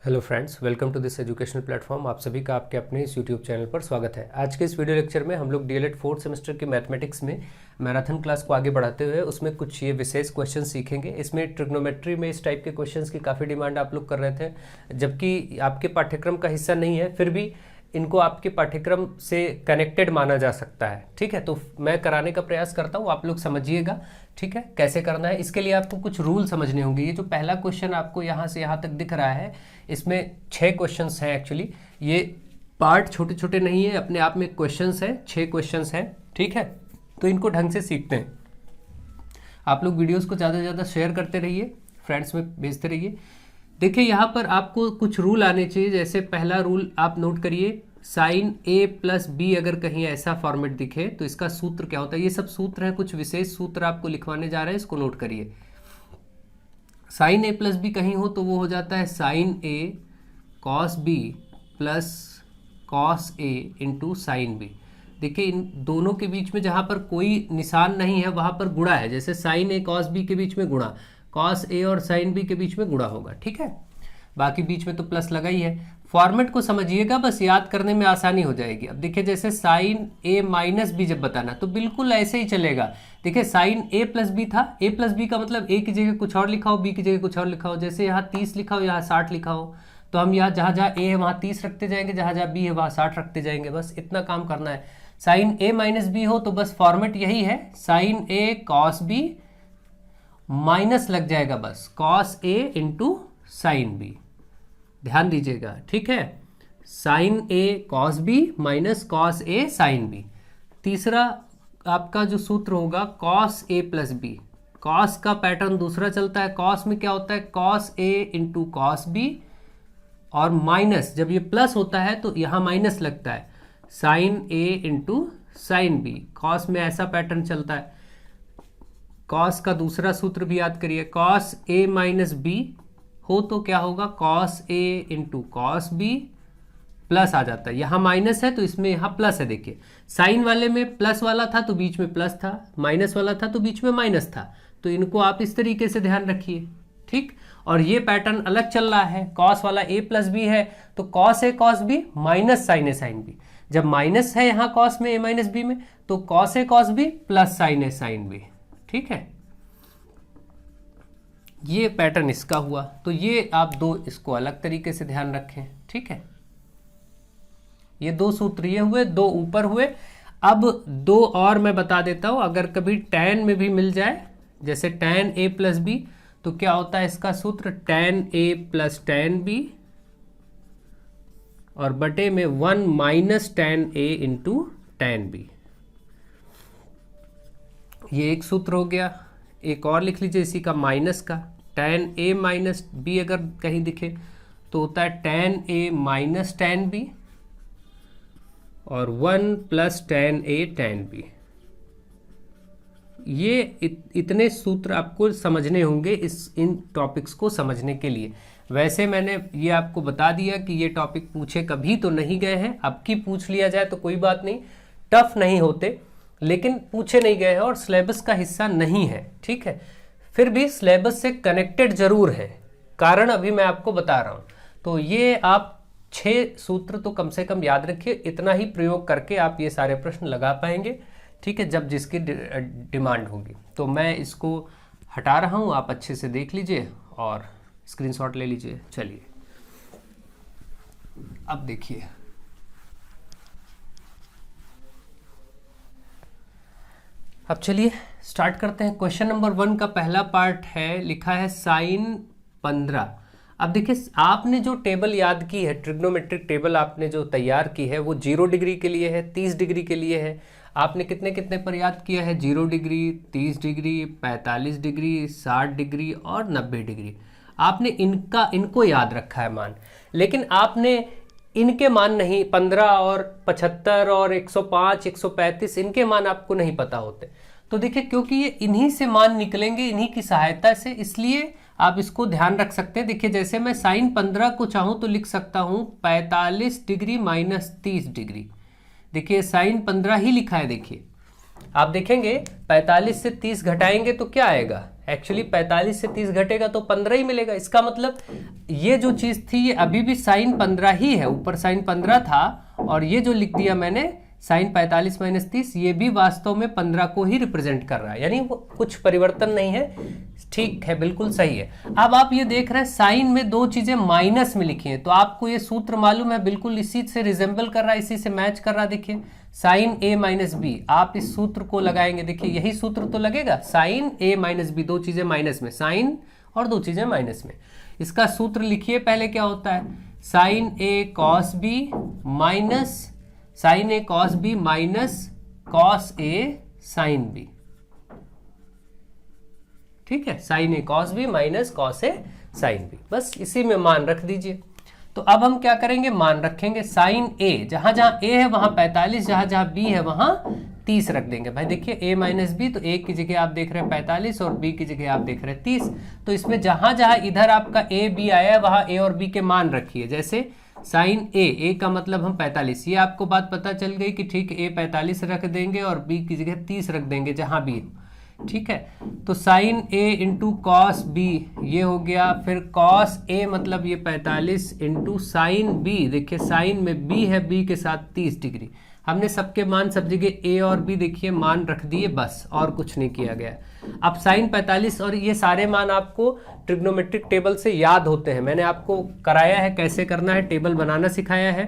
Hello friends, welcome to this educational platform. आप सभी का आपके अपने इस यूट्यूब चैनल पर स्वागत है। आज के इस वीडियो लेक्चर में हम लोग डीएलएड फोर्थ सेमेस्टर की मैथमेटिक्स में मैराथन क्लास को आगे बढ़ाते हुए उसमें कुछ ये विशेष क्वेश्चन सीखेंगे। इसमें ट्रिग्नोमेट्री में इस टाइप के क्वेश्चंस की काफ़ी डिमांड आप लोग कर रहे थे, जबकि आपके पाठ्यक्रम का हिस्सा नहीं है, फिर भी इनको आपके पाठ्यक्रम से कनेक्टेड माना जा सकता है। ठीक है, तो मैं कराने का प्रयास करता हूँ, आप लोग समझिएगा। ठीक है, कैसे करना है इसके लिए आपको कुछ रूल समझने होंगे। ये जो पहला क्वेश्चन आपको यहाँ से यहाँ तक दिख रहा है, इसमें 6 क्वेश्चंस हैं। एक्चुअली ये पार्ट छोटे छोटे नहीं है, अपने आप में क्वेश्चंस हैं, 6 क्वेश्चंस हैं। ठीक है, तो इनको ढंग से सीखते हैं। आप लोग वीडियोस को ज़्यादा से ज़्यादा शेयर करते रहिए, फ्रेंड्स में भेजते रहिए। देखिए यहाँ पर आपको कुछ रूल आने चाहिए। जैसे पहला रूल आप नोट करिए, साइन ए प्लस बी अगर कहीं ऐसा फॉर्मेट दिखे तो इसका सूत्र क्या होता है। ये सब सूत्र हैं, कुछ विशेष सूत्र आपको लिखवाने जा रहे हैं, इसको नोट करिए। साइन ए प्लस बी कहीं हो तो वो हो जाता है sign A cos B plus cos A into sine B. देखिए इन दोनों के बीच में जहाँ पर कोई निशान नहीं है वहाँ पर गुणा है। जैसे साइन ए कॉस बी के बीच में गुणा, कॉस ए और साइन बी के बीच में गुणा होगा। ठीक है, बाकी बीच में तो प्लस लगा ही है। फॉर्मेट को समझिएगा, बस याद करने में आसानी हो जाएगी। अब देखिए जैसे साइन ए माइनस बी जब बताना तो बिल्कुल ऐसे ही चलेगा। देखिए साइन ए प्लस बी था, ए प्लस बी का मतलब ए की जगह कुछ और लिखा हो, बी की जगह कुछ और लिखा हो। जैसे यहाँ 30 लिखा हो, यहाँ 60 लिखा हो, तो हम यहाँ जहाँ जहाँ ए है वहाँ 30 रखते जाएंगे, जहाँ जहाँ बी है वहाँ 60 रखते जाएंगे। बस इतना काम करना है। साइन ए माइनस बी हो तो बस फॉर्मेट यही है, साइन ए कॉस बी माइनस लग जाएगा बस cos A into sine B. ध्यान दीजिएगा, ठीक है, sign A cos B minus cos A sine B. तीसरा आपका जो सूत्र होगा cos A plus B. Cos का पैटर्न दूसरा चलता है। कॉस में क्या होता है, cos A into cos B, और माइनस जब ये प्लस होता है तो यहाँ माइनस लगता है, साइन ए इंटू साइन बी। कॉस में ऐसा पैटर्न चलता है। कॉस का दूसरा सूत्र भी याद करिए, कॉस ए माइनस बी हो तो क्या होगा, cos A into cos B plus आ जाता है। यहाँ माइनस है तो इसमें यहाँ प्लस है। देखिए साइन वाले में प्लस वाला था तो बीच में प्लस था, माइनस वाला था तो बीच में माइनस था। तो इनको आप इस तरीके से ध्यान रखिए। ठीक, और ये पैटर्न अलग चल रहा है, कॉस वाला ए प्लस बी है तो cos A cos B minus sign A sine B. जब माइनस है यहाँ कॉस में ए माइनस बी में तो cos A cos B plus sign A sine B. ठीक है, ये पैटर्न इसका हुआ। तो ये आप दो इसको अलग तरीके से ध्यान रखें। ठीक है, ये दो सूत्र ये हुए, दो ऊपर हुए। अब दो और मैं बता देता हूं, अगर कभी tan में भी मिल जाए, जैसे tan a प्लस बी, तो क्या होता है इसका सूत्र, tan a plus tan b और बटे में 1 minus tan a into tan b। ये एक सूत्र हो गया। एक और लिख लीजिए इसी का, माइनस का, tan a माइनस बी अगर कहीं दिखे तो होता है tan a minus tan b और 1 plus tan a tan b। ये इतने सूत्र आपको समझने होंगे इन टॉपिक्स को समझने के लिए। वैसे मैंने ये आपको बता दिया कि ये टॉपिक पूछे कभी तो नहीं गए हैं, अब की पूछ लिया जाए तो कोई बात नहीं, टफ नहीं होते, लेकिन पूछे नहीं गए हैं और सिलेबस का हिस्सा नहीं है। ठीक है, फिर भी सिलेबस से कनेक्टेड जरूर है, कारण अभी मैं आपको बता रहा हूं। तो ये आप 6 सूत्र तो कम से कम याद रखिए। इतना ही प्रयोग करके आप ये सारे प्रश्न लगा पाएंगे। ठीक है, जब जिसकी डिमांड होगी। तो मैं इसको हटा रहा हूं, आप अच्छे से देख लीजिए और स्क्रीनशॉट ले लीजिए। चलिए अब देखिए, अब चलिए स्टार्ट करते हैं। क्वेश्चन नंबर 1 का पहला पार्ट है, लिखा है साइन 15। अब देखिए आपने जो टेबल याद की है, ट्रिग्नोमेट्रिक टेबल आपने जो तैयार की है, वो 0 डिग्री के लिए है, 30 डिग्री के लिए है। आपने कितने कितने पर याद किया है, 0 डिग्री, 30 डिग्री, 45 डिग्री, 60 डिग्री और 90 डिग्री। आपने इनको याद रखा है मान, लेकिन आपने इनके मान नहीं, 15 और 75 और 105, 135, इनके मान आपको नहीं पता होते। तो देखिए क्योंकि ये इन्हीं से मान निकलेंगे, इन्हीं की सहायता से, इसलिए आप इसको ध्यान रख सकते हैं। देखिए जैसे मैं साइन 15 को चाहूं तो लिख सकता हूं 45 डिग्री माइनस 30 डिग्री। देखिए साइन 15 ही लिखा है। देखिए आप देखेंगे 45 से 30 घटाएंगे तो क्या आएगा, एक्चुअली 45 से 30 घटेगा तो 15 ही मिलेगा। इसका मतलब ये जो चीज़ थी ये अभी भी साइन 15 ही है, ऊपर साइन 15 था, और ये जो लिख दिया मैंने साइन 45 माइनस 30, ये भी वास्तव में 15 को ही रिप्रेजेंट कर रहा है, यानी वो कुछ परिवर्तन नहीं है, ठीक है, बिल्कुल सही है। अब आप ये देख रहे हैं साइन में दो चीजें माइनस में लिखी हैं, तो आपको ये सूत्र मालूम है, बिल्कुल इसी से रिजेंबल कर रहा है, इसी से मैच कर रहा है। देखिए साइन ए माइनस बी, आप इस सूत्र को लगाएंगे, देखिए यही सूत्र तो लगेगा, साइन ए माइनस बी, दो चीजें माइनस में, साइन और दो चीजें माइनस में। इसका सूत्र लिखिए पहले, क्या होता है, sign A cos B minus sign A cos B minus cos A sine B, ठीक है, sign A cos B minus cos A sine B, बस इसी में मान रख दीजिए। तो अब हम क्या करेंगे, मान रखेंगे, साइन ए जहां जहां ए है वहां 45, जहां जहां बी है वहां 30 रख देंगे। भाई देखिए ए माइनस बी, तो ए की जगह आप देख रहे हैं 45 और बी की जगह आप देख रहे हैं 30, तो इसमें जहां जहां इधर आपका ए बी आया है वहां ए और बी के मान रखिए। जैसे साइन ए का मतलब हम 45, ये आपको बात पता चल गई कि ठीक ए 45 रख देंगे और बी की जगह 30 रख देंगे जहां बी, ठीक है। तो साइन ए इंटू कॉस बी ये हो गया, फिर कॉस ए मतलब ये 45 इंटू साइन बी, देखिए साइन में बी है, बी के साथ 30 डिग्री, हमने सबके मान सब जगह ए और बी देखिए मान रख दिए, बस और कुछ नहीं किया गया। अब साइन 45 और ये सारे मान आपको ट्रिग्नोमेट्रिक टेबल से याद होते हैं, मैंने आपको कराया है कैसे करना है, टेबल बनाना सिखाया है।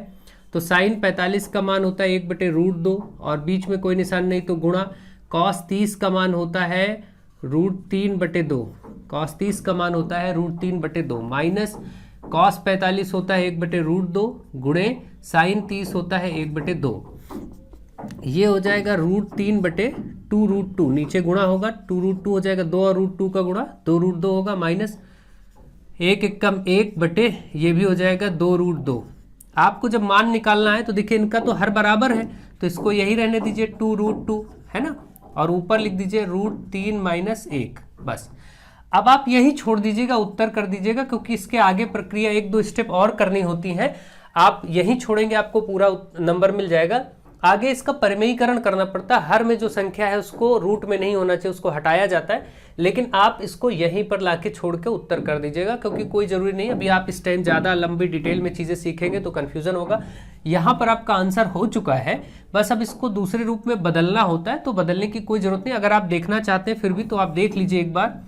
तो साइन 45 का मान होता है 1/√2 और बीच में कोई निशान नहीं तो गुणा, कॉस 30 का मान होता है √3/2, कॉस 30 का मान होता है √3/2 माइनस कॉस 45 होता है 1/√2 गुणे साइन 30 होता है 1/2, ये हो जाएगा √3/2√2, नीचे गुणा होगा 2√2 हो जाएगा, 2 और √2 का गुणा 2√2 होगा, माइनस 1 एकम 1 बटे ये भी हो जाएगा 2√2। आपको जब मान निकालना है तो देखिए इनका तो हर बराबर है, तो इसको यही रहने दीजिए 2√2 है ना, और ऊपर लिख दीजिए √3 - 1, बस। अब आप यही छोड़ दीजिएगा, उत्तर कर दीजिएगा, क्योंकि इसके आगे प्रक्रिया 1-2 स्टेप और करनी होती है, आप यही छोड़ेंगे आपको पूरा नंबर मिल जाएगा। आगे इसका परिमेयीकरण करना पड़ता है, हर में जो संख्या है उसको रूट में नहीं होना चाहिए, उसको हटाया जाता है, लेकिन आप इसको यहीं पर लाके छोड़ के उत्तर कर दीजिएगा, क्योंकि कोई जरूरी नहीं, अभी आप इस टाइम ज़्यादा लंबी डिटेल में चीज़ें सीखेंगे तो कन्फ्यूजन होगा। यहाँ पर आपका आंसर हो चुका है, बस अब इसको दूसरे रूप में बदलना होता है, तो बदलने की कोई ज़रूरत नहीं। अगर आप देखना चाहते हैं फिर भी तो आप देख लीजिए एक बार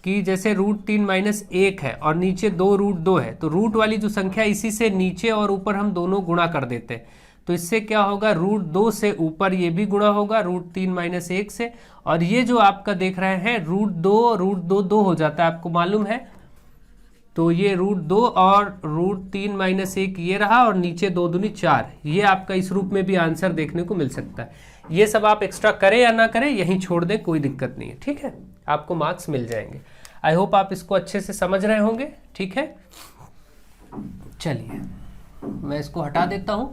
कि जैसे √3 - 1 है और नीचे 2√2 है, तो रूट वाली जो संख्या इसी से नीचे और ऊपर हम दोनों गुणा कर देते हैं, तो इससे क्या होगा, √2 से ऊपर ये भी गुणा होगा √3 - 1 से, और ये जो आपका देख रहे हैं √2 2 हो जाता है, आपको मालूम है, तो ये √2 और √3 - 1 ये रहा, और नीचे 2 दूनी 4, ये आपका इस रूप में भी आंसर देखने को मिल सकता है। ये सब आप एक्स्ट्रा करें या ना करें, यहीं छोड़ दें, कोई दिक्कत नहीं है, ठीक है, आपको मार्क्स मिल जाएंगे। आई होप आप इसको अच्छे से समझ रहे होंगे, ठीक है। चलिए मैं इसको हटा देता हूं,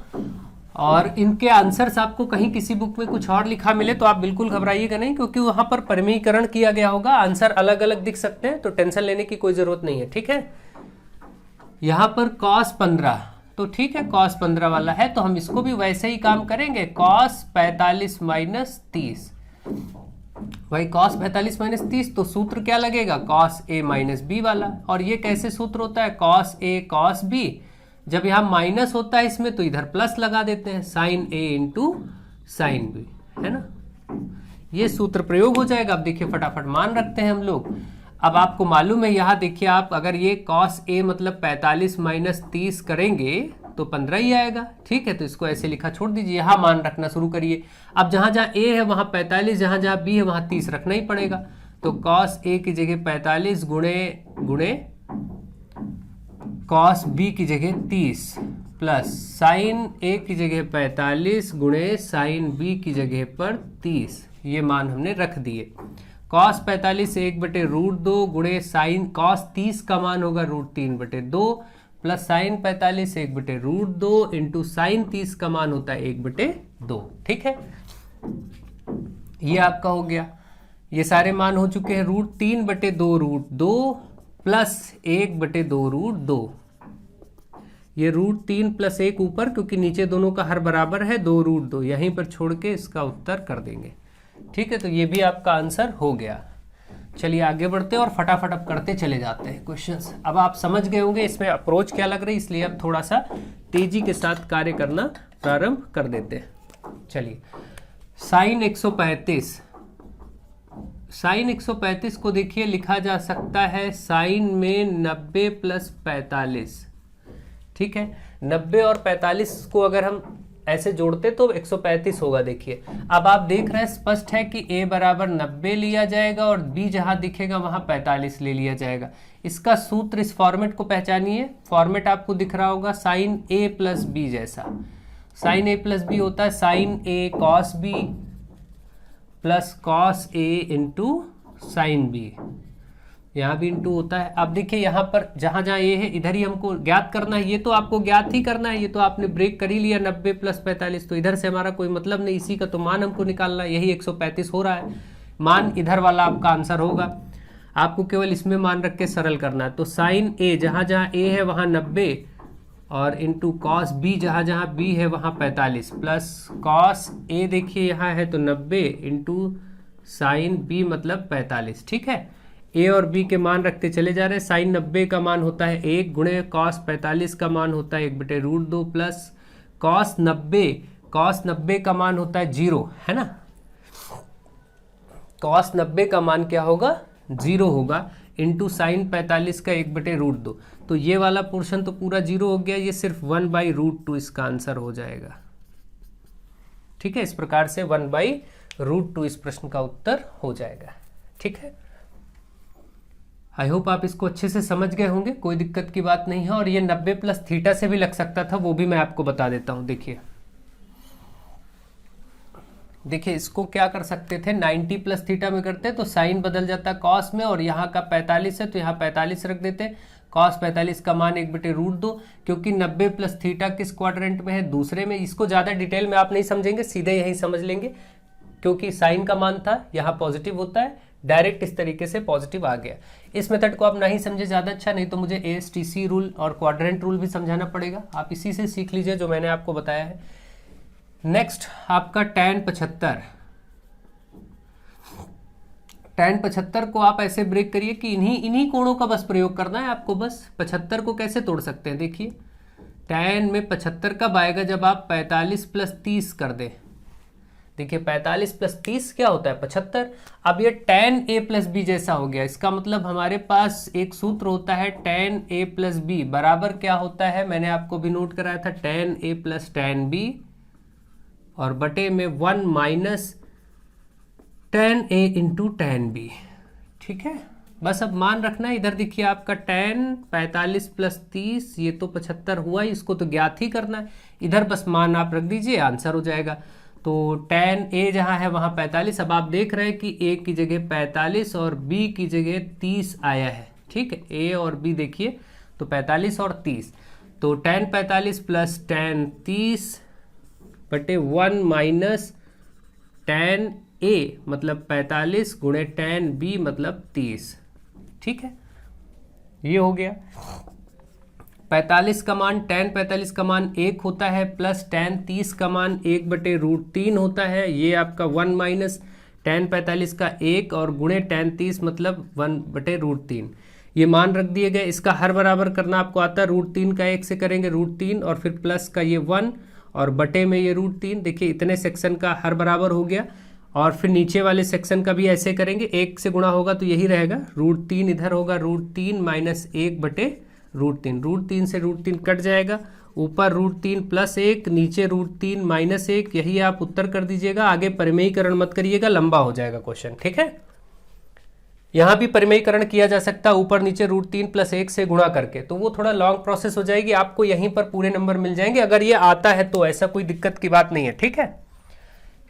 और इनके आंसर्स आपको कहीं किसी बुक में कुछ और लिखा मिले तो आप बिल्कुल घबराइएगा नहीं, क्योंकि वहां पर परिमेयीकरण किया गया होगा, आंसर अलग अलग दिख सकते हैं, तो टेंशन लेने की कोई जरूरत नहीं है, ठीक है। यहां पर cos 15, तो ठीक है cos 15 वाला है, तो हम इसको भी वैसे ही काम करेंगे, cos 45 - 30, भाई cos 45 - 30, तो सूत्र क्या लगेगा, cos a - b वाला, और ये कैसे सूत्र होता है, cos a cos b, जब यहाँ माइनस होता है इसमें तो इधर प्लस लगा देते हैं, साइन ए इंटू साइन बी, है ना, ये सूत्र प्रयोग हो जाएगा। अब देखिए फटाफट मान रखते हैं हम लोग। अब आपको मालूम है, यहाँ देखिए आप अगर ये cos a मतलब 45 - 30 करेंगे तो 15 ही आएगा, ठीक है, तो इसको ऐसे लिखा छोड़ दीजिए, यहाँ मान रखना शुरू करिए। अब जहाँ जहाँ a है वहाँ 45, जहाँ जहाँ b है वहाँ 30 रखना ही पड़ेगा, तो cos a की जगह 45 गुणे cos b की जगह 30 प्लस साइन a की जगह 45 गुणे साइन b की जगह पर 30, ये मान हमने रख दिए। cos 45 1/√2 गुणे साइन cos 30 का मान होगा √3/2 प्लस साइन 45 1/√2 इंटू साइन 30 का मान होता है 1/2, ठीक है, ये आपका हो गया। ये सारे मान हो चुके हैं, √3/2√2 प्लस 1/2√2, ये √3 + 1 ऊपर, क्योंकि नीचे दोनों का हर बराबर है 2√2, यहीं पर छोड़ के इसका उत्तर कर देंगे, ठीक है, तो ये भी आपका आंसर हो गया। चलिए आगे बढ़ते हैं और फटाफट अब करते चले जाते हैं क्वेश्चंस। अब आप समझ गए होंगे इसमें अप्रोच क्या लग रही है, इसलिए अब थोड़ा सा तेजी के साथ कार्य करना प्रारंभ कर देते हैं। चलिए साइन 135, साइन 135 को देखिए लिखा जा सकता है साइन में 90 प्लस 45, ठीक है। 90 और 45 को अगर हम ऐसे जोड़ते तो 135 होगा। देखिए अब आप देख रहे हैं स्पष्ट है कि a बराबर 90 लिया जाएगा और b जहां दिखेगा वहां 45 ले लिया जाएगा। इसका सूत्र, इस फॉर्मेट को पहचानिए। फॉर्मेट आपको दिख रहा होगा साइन a प्लस बी जैसा। साइन a प्लस बी होता है sine a cos b plus cos a into sine b, यहाँ भी इंटू होता है। अब देखिए यहाँ पर जहाँ जहाँ ये है इधर ही हमको ज्ञात करना है, ये तो आपको ज्ञात ही करना है, ये तो आपने ब्रेक कर ही लिया 90 प्लस 45, तो इधर से हमारा कोई मतलब नहीं, इसी का तो मान हमको निकालना है। यही 135 हो रहा है, मान इधर वाला आपका आंसर होगा। आपको केवल इसमें मान रख के सरल करना है। तो साइन ए जहाँ जहाँ ए है वहाँ 90 और इंटू कॉस बी जहाँ जहाँ बी है वहाँ 45 प्लस कॉस ए देखिए यहाँ है तो 90 इंटू साइन बी मतलब 45, ठीक है। ए और बी के मान रखते चले जा रहे हैं। साइन 90 का मान होता है 1 गुणे कॉस 45 का मान होता है 1/√2 प्लस कॉस 90 का मान होता है 0, है ना। कॉस 90 का मान क्या होगा, 0 होगा, इंटू साइन 45 का 1/√2। तो ये वाला पोर्शन तो पूरा 0 हो गया, ये सिर्फ 1/√2 इसका आंसर हो जाएगा, ठीक है। इस प्रकार से 1/√2 इस प्रश्न का उत्तर हो जाएगा, ठीक है। आई होप आप इसको अच्छे से समझ गए होंगे, कोई दिक्कत की बात नहीं है। और ये 90 प्लस थीटा से भी लग सकता था, वो भी मैं आपको बता देता हूं। देखिए इसको क्या कर सकते थे, 90 प्लस थीटा में करते तो साइन बदल जाता कॉस में, और यहाँ का 45 है तो यहाँ 45 रख देते। कॉस 45 का मान 1/√2, क्योंकि 90 प्लस थीटा किस क्वाड्रेंट में है, दूसरे में। इसको ज़्यादा डिटेल में आप नहीं समझेंगे, सीधे यहीं समझ लेंगे, क्योंकि साइन का मान था यहाँ पॉजिटिव होता है, डायरेक्ट इस तरीके से पॉजिटिव आ गया। इस मेथड को आप नहीं समझे ज़्यादा अच्छा, नहीं तो मुझे ASTC रूल और क्वाड्रेंट रूल भी समझाना पड़ेगा। आप इसी से सीख लीजिए जो मैंने आपको बताया है। नेक्स्ट आपका tan 75। tan 75 को आप ऐसे ब्रेक करिए कि इन्हीं कोणों का बस प्रयोग करना है आपको। बस 75 को कैसे तोड़ सकते हैं, देखिए tan में 75 कब आएगा, जब आप 45 प्लस 30 कर दें। देखिए 45 प्लस 30 क्या होता है, 75। अब ये tan a प्लस बी जैसा हो गया। इसका मतलब हमारे पास एक सूत्र होता है tan a प्लस बी बराबर क्या होता है, मैंने आपको भी नोट कराया था, tan a plus tan b और बटे में 1 minus tan a into tan b, ठीक है। बस अब मान रखना है। इधर देखिए आपका tan 45 प्लस 30, ये तो 75 हुआ ही, इसको तो ज्ञात ही करना है। इधर बस मान आप रख दीजिए, आंसर हो जाएगा। तो tan a जहाँ है वहाँ 45। अब आप देख रहे हैं कि a की जगह 45 और b की जगह 30 आया है, ठीक है। a और b देखिए तो 45 और 30, तो tan 45 प्लस tan 30 बटे 1 माइनस tan a मतलब 45 गुणे tan b मतलब 30, ठीक है। ये हो गया। 45 का मान, tan 45 का मान 1 होता है, प्लस tan 30 का मान 1/√3 होता है। ये आपका 1 माइनस tan 45 का 1 और गुणे tan 30 मतलब 1/√3। ये मान रख दिए गए। इसका हर बराबर करना आपको आता है, √3 का 1 से करेंगे √3 और फिर प्लस का ये 1 और बटे में ये √3। देखिए इतने सेक्शन का हर बराबर हो गया। और फिर नीचे वाले सेक्शन का भी ऐसे करेंगे, 1 से गुणा होगा तो यही रहेगा, √3 इधर होगा, √3 माइनस 1/√3। √3 से √3 कट जाएगा, ऊपर √3 प्लस 1, नीचे √3 माइनस 1। यही आप उत्तर कर दीजिएगा। आगे परिमेयीकरण मत करिएगा, लंबा हो जाएगा क्वेश्चन, ठीक है। यहाँ भी परिमेयीकरण किया जा सकता है, ऊपर नीचे √3 प्लस 1 से गुणा करके, तो वो थोड़ा लॉन्ग प्रोसेस हो जाएगी। आपको यहीं पर पूरे नंबर मिल जाएंगे अगर ये आता है तो, ऐसा कोई दिक्कत की बात नहीं है, ठीक है।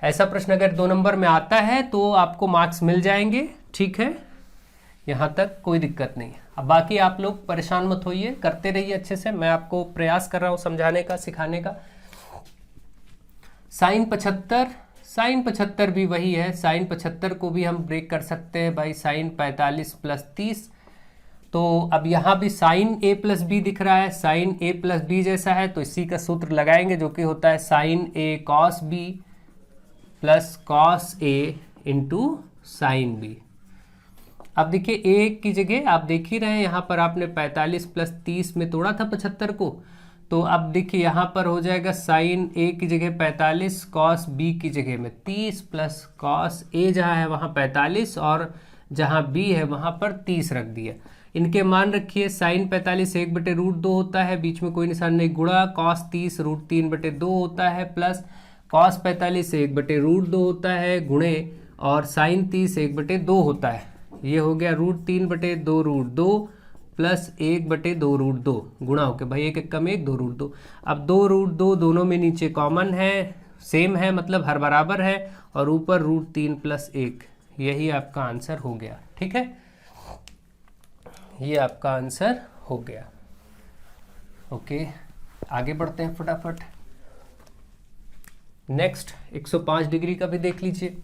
ऐसा प्रश्न अगर 2 नंबर में आता है तो आपको मार्क्स मिल जाएंगे, ठीक है। यहाँ तक कोई दिक्कत नहीं है। अब बाकी आप लोग परेशान मत होइए, करते रहिए अच्छे से, मैं आपको प्रयास कर रहा हूँ समझाने का, सिखाने का। साइन 75 भी वही है। साइन 75 को भी हम ब्रेक कर सकते हैं भाई, साइन 45 प्लस 30। तो अब यहाँ भी साइन a प्लस बी दिख रहा है, साइन a प्लस बी जैसा है, तो इसी का सूत्र लगाएंगे जो कि होता है sine a cos b plus cos a into sine b। अब देखिए a की जगह आप देख ही रहे हैं, यहाँ पर आपने 45 प्लस 30 में तोड़ा था 75 को, तो अब देखिए यहाँ पर हो जाएगा साइन a की जगह 45, कॉस b की जगह में 30 प्लस कॉस a जहाँ है वहाँ 45 और जहाँ b है वहाँ पर 30 रख दिया। इनके मान रखिए, साइन 45 1/√2 होता है, बीच में कोई निशान नहीं, गुणा कॉस 30 √3/2 होता है, प्लस कॉस 45 1/√2 होता है, गुणे और साइन 30 1/2 होता है। ये हो गया √3/2√2 प्लस 1/2√2 गुणा होके भाई 1 1 कम 1 2√2। अब 2√2 दोनों में नीचे कॉमन है, सेम है, मतलब हर बराबर है, और ऊपर √3 प्लस 1, यही आपका आंसर हो गया। ठीक है, ये आपका आंसर हो गया। ओके, आगे बढ़ते हैं फटाफट। नेक्स्ट 105 डिग्री का भी देख लीजिए।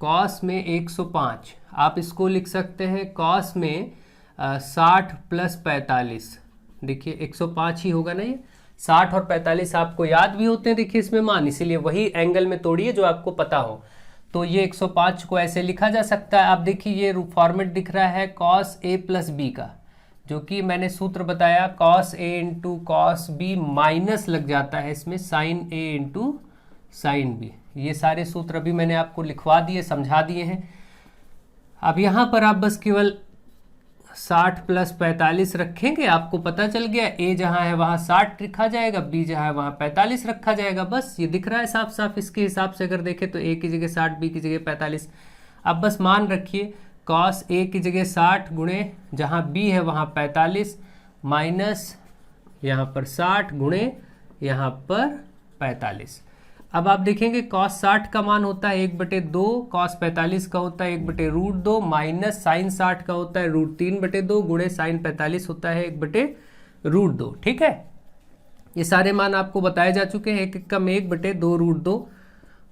कॉस में 105, आप इसको लिख सकते हैं कॉस में 60 प्लस 45। देखिए 105 ही होगा ना, ये 60 और 45 आपको याद भी होते हैं, देखिए इसमें मान, इसीलिए वही एंगल में तोड़िए जो आपको पता हो। तो ये 105 को ऐसे लिखा जा सकता है। आप देखिए ये फॉर्मेट दिख रहा है कॉस a प्लस बी का, जो कि मैंने सूत्र बताया cos a into cos B minus लग जाता है इसमें sine a into sine B. ये सारे सूत्र अभी मैंने आपको लिखवा दिए, समझा दिए हैं। अब यहाँ पर आप बस केवल 60 प्लस 45 रखेंगे, आपको पता चल गया a जहाँ है वहाँ 60 रखा जाएगा, b जहाँ है वहाँ 45 रखा जाएगा। बस ये दिख रहा है साफ साफ। इसके हिसाब से अगर देखें तो a की जगह 60, b की जगह 45। अब बस मान रखिए cos a की जगह 60 गुणे जहाँ b है वहाँ 45 माइनस यहाँ पर 60 गुणे यहाँ पर 45। अब आप देखेंगे cos 60 का मान होता है 1/2, cos 45 का होता है 1/√2 माइनस साइन 60 का होता है √3/2 गुणे साइन 45 होता है 1/√2। ठीक है, ये सारे मान आपको बताए जा चुके हैं। 1 कम 1/2√2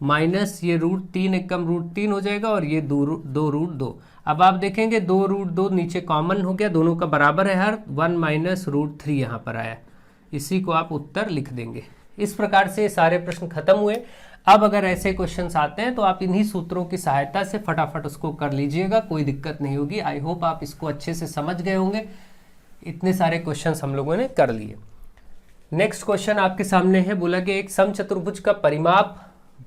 माइनस ये √3 1 कम √3 हो जाएगा और ये 2√2। अब आप देखेंगे 2√2 नीचे कॉमन हो गया, दोनों का बराबर है हर, 1 माइनस √3 यहाँ पर आया, इसी को आप उत्तर लिख देंगे। इस प्रकार से सारे प्रश्न खत्म हुए। अब अगर ऐसे क्वेश्चंस आते हैं तो आप इन्हीं सूत्रों की सहायता से फटाफट उसको कर लीजिएगा, कोई दिक्कत नहीं होगी। आई होप आप इसको अच्छे से समझ गए होंगे। इतने सारे क्वेश्चंस हम लोगों ने कर लिए। नेक्स्ट क्वेश्चन आपके सामने है, बोला कि एक समचतुर्भुज का परिमाप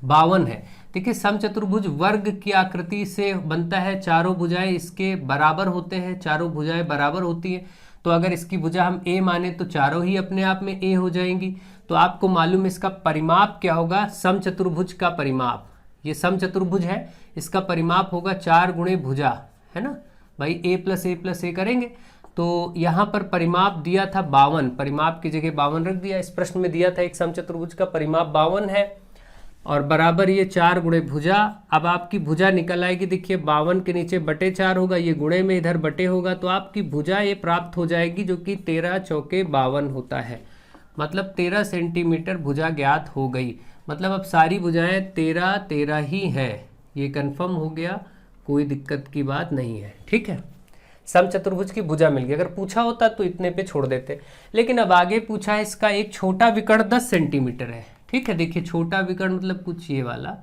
52 है। देखिए समचतुर्भुज वर्ग की आकृति से बनता है, चारों भुजाएं इसके बराबर होते हैं, चारों भुजाएं बराबर होती है। तो अगर इसकी भुजा हम a माने तो चारों ही अपने आप में a हो जाएंगी। तो आपको मालूम है इसका परिमाप क्या होगा, समचतुर्भुज का परिमाप। ये समचतुर्भुज है, इसका परिमाप होगा 4 गुणे भुजा, है ना भाई, a प्लस a करेंगे। तो यहाँ पर परिमाप दिया था 52, परिमाप की जगह 52 रख दिया। इस प्रश्न में दिया था एक समचतुर्भुज का परिमाप 52 है और बराबर ये 4 गुणे भुजा। अब आपकी भुजा निकल आएगी, देखिए 52 के नीचे बटे 4 होगा, ये गुणे में इधर बटे होगा, तो आपकी भुजा ये प्राप्त हो जाएगी जो कि 13 चौके 52 होता है। मतलब 13 सेंटीमीटर भुजा ज्ञात हो गई। मतलब अब सारी भुजाएं 13 ही हैं, ये कंफर्म हो गया, कोई दिक्कत की बात नहीं है। ठीक है, समचतुर्भुज की भुजा मिल गई। अगर पूछा होता तो इतने पे छोड़ देते, लेकिन अब आगे पूछा है इसका एक छोटा विकर्ण 10 सेंटीमीटर है। ठीक है, देखिए छोटा विकर्ण मतलब कुछ ये वाला,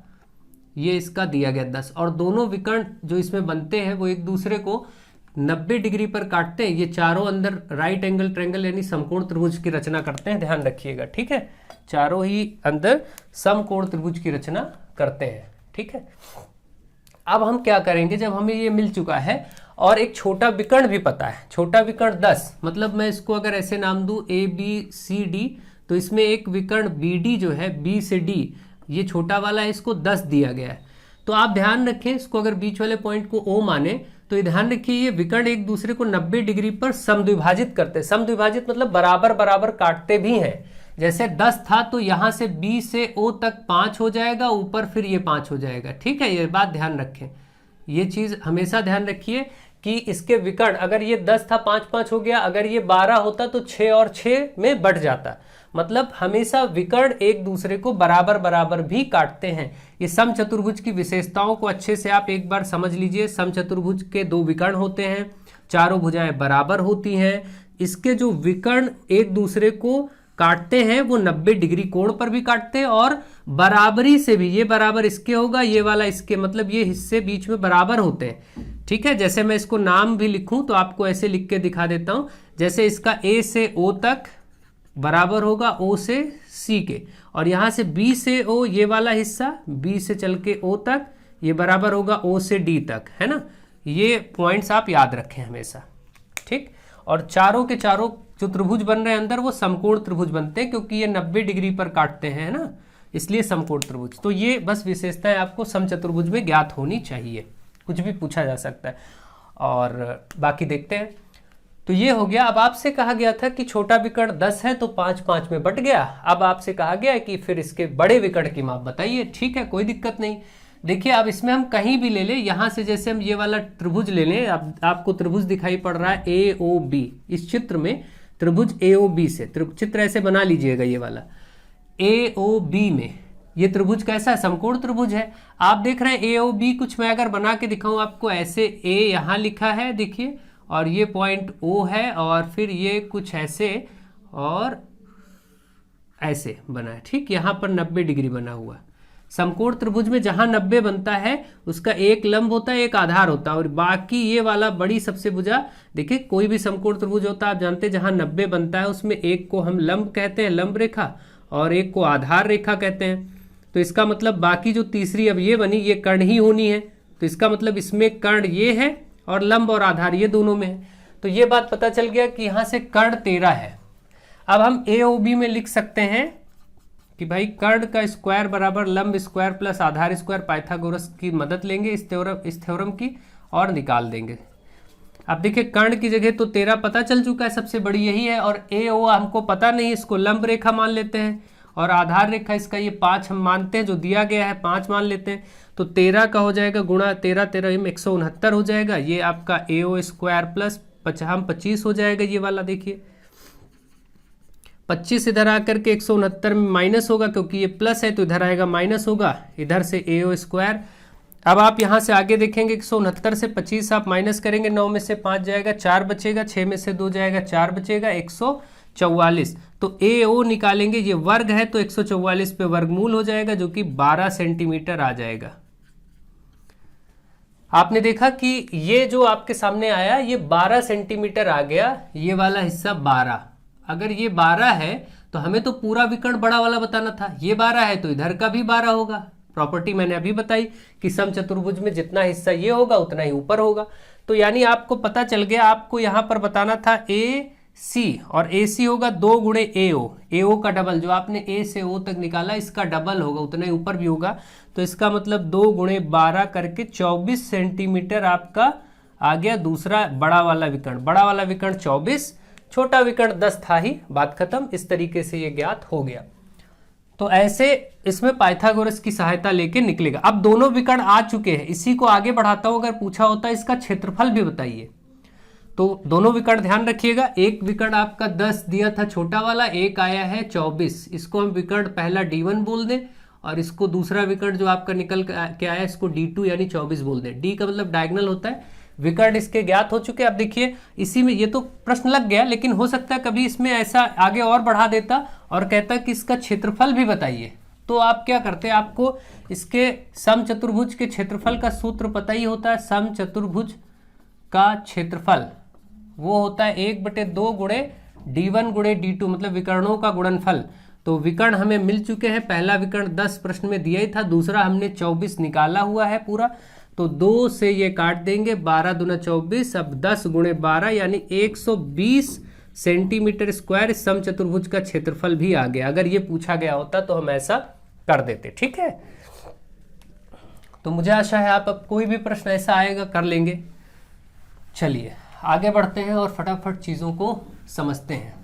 ये इसका दिया गया 10, और दोनों विकर्ण जो इसमें बनते हैं वो एक दूसरे को 90 डिग्री पर काटते हैं। ये चारों अंदर राइट एंगल ट्रायंगल यानी समकोण त्रिभुज की रचना करते हैं, ध्यान रखिएगा। ठीक है, चारों ही अंदर समकोण त्रिभुज की रचना करते हैं। ठीक है, अब हम क्या करेंगे, जब हमें ये मिल चुका है और एक छोटा विकर्ण भी पता है, छोटा विकर्ण 10, मतलब मैं इसको अगर ऐसे नाम दूं ABCD, तो इसमें एक विकर्ण BD जो है B से D, ये छोटा वाला है, इसको 10 दिया गया है। तो आप ध्यान रखें, इसको अगर बीच वाले पॉइंट को O माने तो ये ध्यान रखिए ये विकर्ण एक दूसरे को 90 डिग्री पर समद्विभाजित करते हैं। समद्विभाजित मतलब बराबर बराबर काटते भी हैं। जैसे 10 था तो यहाँ से B से O तक 5 हो जाएगा, ऊपर फिर ये 5 हो जाएगा। ठीक है, ये बात ध्यान रखें, ये चीज हमेशा ध्यान रखिए कि इसके विकर्ण, अगर ये 10 था 5 5 हो गया, अगर ये 12 होता तो 6 और 6 में बढ़ जाता। मतलब हमेशा विकर्ण एक दूसरे को बराबर बराबर भी काटते हैं। ये समचतुर्भुज की विशेषताओं को अच्छे से आप एक बार समझ लीजिए। समचतुर्भुज के 2 विकर्ण होते हैं, चारों भुजाएं बराबर होती हैं। इसके जो विकर्ण एक दूसरे को काटते हैं वो 90 डिग्री कोण पर भी काटते हैं और बराबरी से भी, ये बराबर इसके होगा, ये वाला इसके, मतलब ये हिस्से बीच में बराबर होते हैं। ठीक है। जैसे मैं इसको नाम भी लिखूं तो आपको ऐसे लिख के दिखा देता हूं, जैसे इसका ए से ओ तक बराबर होगा ओ से सी के, और यहां से बी से ओ ये वाला हिस्सा बी से चल के ओ तक ये बराबर होगा ओ से डी तक, है ना। ये पॉइंट्स आप याद रखें हमेशा, ठीक। और चारों के चारों जो त्रिभुज बन रहे हैं अंदर वो समकोण त्रिभुज बनते हैं, क्योंकि ये 90 डिग्री पर काटते हैं, है ना, इसलिए समकोण त्रिभुज। तो ये बस विशेषताएं आपको समचतुर्भुज में ज्ञात होनी चाहिए, कुछ भी पूछा जा सकता है। और बाकी देखते हैं। तो ये हो गया। अब आपसे कहा गया था कि छोटा विकर्ण 10 है तो 5-5 में बट गया। अब आपसे कहा गया है कि फिर इसके बड़े विकर्ण की माप बताइए। ठीक है, कोई दिक्कत नहीं। देखिए अब इसमें हम कहीं भी ले लें, यहाँ से जैसे हम ये वाला त्रिभुज ले लें, अब आपको त्रिभुज दिखाई पड़ रहा है AOB। इस चित्र में त्रिभुज AOB से चित्र ऐसे बना लीजिएगा। ये वाला AOB में ये त्रिभुज कैसा है? समकोण त्रिभुज है। आप देख रहे हैं AOB, कुछ मैं अगर बना के दिखाऊं आपको, ऐसे A यहाँ लिखा है देखिए, और ये पॉइंट O है, और फिर ये कुछ ऐसे और ऐसे बना है, ठीक। यहाँ पर 90 डिग्री बना हुआ। समकोण त्रिभुज में जहां 90 बनता है उसका एक लंब होता है, एक आधार होता है, और बाकी ये वाला बड़ी सबसे भुजा, देखिए कोई भी समकोण त्रिभुज होता है आप जानते हैं, जहां 90 बनता है उसमें एक को हम लंब कहते हैं, लंब रेखा, और एक को आधार रेखा कहते हैं। तो इसका मतलब बाकी जो तीसरी अब ये बनी, ये कर्ण ही होनी है। तो इसका मतलब इसमें कर्ण ये है और लंब और आधार ये दोनों में है। तो ये बात पता चल गया कि यहाँ से कर्ण 13 है। अब हम AOB में लिख सकते हैं कि भाई कर्ण का स्क्वायर बराबर लंब स्क्वायर प्लस आधार स्क्वायर, पाइथागोरस की मदद लेंगे इस थ्योरम की, और निकाल देंगे। अब देखिए कर्ण की जगह तो 13 पता चल चुका है, सबसे बड़ी यही है, और AO हमको पता नहीं, इसको लंब रेखा मान लेते हैं, और आधार रेखा इसका ये 5 हम मानते हैं, जो दिया गया है 5 मान लेते हैं। तो 13 का हो जाएगा गुणा 13, 13 169 हो जाएगा। ये आपका AO स्क्वायर प्लस 25 हो जाएगा। ये वाला देखिए 25 इधर आकर के 169 में माइनस होगा, क्योंकि ये प्लस है तो इधर आएगा माइनस होगा, इधर से AO स्क्वायर। अब आप यहाँ से आगे देखेंगे 169 से 25 आप माइनस करेंगे, 9 में से 5 जाएगा, 4 बचेगा, 6 में से 2 जाएगा, 4 बचेगा, 144। तो AO निकालेंगे, ये वर्ग है तो 144 पे वर्गमूल हो जाएगा, जो कि 12 सेंटीमीटर आ जाएगा। आपने देखा कि ये जो आपके सामने आया ये 12 सेंटीमीटर आ गया, ये वाला हिस्सा 12। अगर ये 12 है तो हमें तो पूरा विकर्ण बड़ा वाला बताना था, ये 12 है तो इधर का भी 12 होगा। प्रॉपर्टी मैंने अभी बताई कि समचतुर्भुज में जितना हिस्सा ये होगा उतना ही ऊपर होगा। तो यानी आपको पता चल गया, आपको यहां पर बताना था AC, और AC होगा 2 गुणे AO, AO का डबल, जो आपने A से O तक निकाला इसका डबल होगा, उतना ही ऊपर भी होगा। तो इसका मतलब 2 गुणे 12 करके 24 सेंटीमीटर आपका आ गया दूसरा बड़ा वाला विकर्ण। बड़ा वाला विकर्ण 24, छोटा विकर्ण 10 था ही, बात खत्म। इस तरीके से ये ज्ञात हो गया। तो ऐसे इसमें पाइथागोरस की सहायता लेके निकलेगा। अब दोनों विकर्ण आ चुके हैं, इसी को आगे बढ़ाता हूं। अगर पूछा होता है इसका क्षेत्रफल भी बताइए, तो दोनों विकर्ण ध्यान रखिएगा। एक विकर्ण आपका 10 दिया था छोटा वाला, एक आया है 24, इसको हम विकर्ण पहला D1 बोल दें, और इसको दूसरा विकर्ण जो आपका निकल के आया इसको D2 यानी 24 बोल दें। D का मतलब डायगोनल होता है। विकर्ण इसके ज्ञात हो चुके। अब देखिए इसी में ये तो प्रश्न लग गया, लेकिन हो सकता है कभी इसमें ऐसा आगे और बढ़ा देता और कहता कि इसका क्षेत्रफल भी बताइए। तो आप क्या करते हैं, आपको इसके समचतुर्भुज के क्षेत्रफल का सूत्र पता ही होता है। समचतुर्भुज का क्षेत्रफल वो होता है 1/2 गुणे D1 गुणे D2, मतलब विकर्णों का गुणनफल। तो विकर्ण हमें मिल चुके हैं। पहला विकर्ण 10 प्रश्न में दिया ही था, दूसरा हमने 24 निकाला हुआ है पूरा। तो 2 से ये काट देंगे, 12 दूना 24, अब 10 गुणे 12 यानी 120 सेंटीमीटर स्क्वायर समचतुर्भुज का क्षेत्रफल भी आ गया। अगर ये पूछा गया होता तो हम ऐसा कर देते, ठीक है। तो मुझे आशा है आप अब कोई भी प्रश्न ऐसा आएगा कर लेंगे। चलिए आगे बढ़ते हैं और फटाफट चीजों को समझते हैं।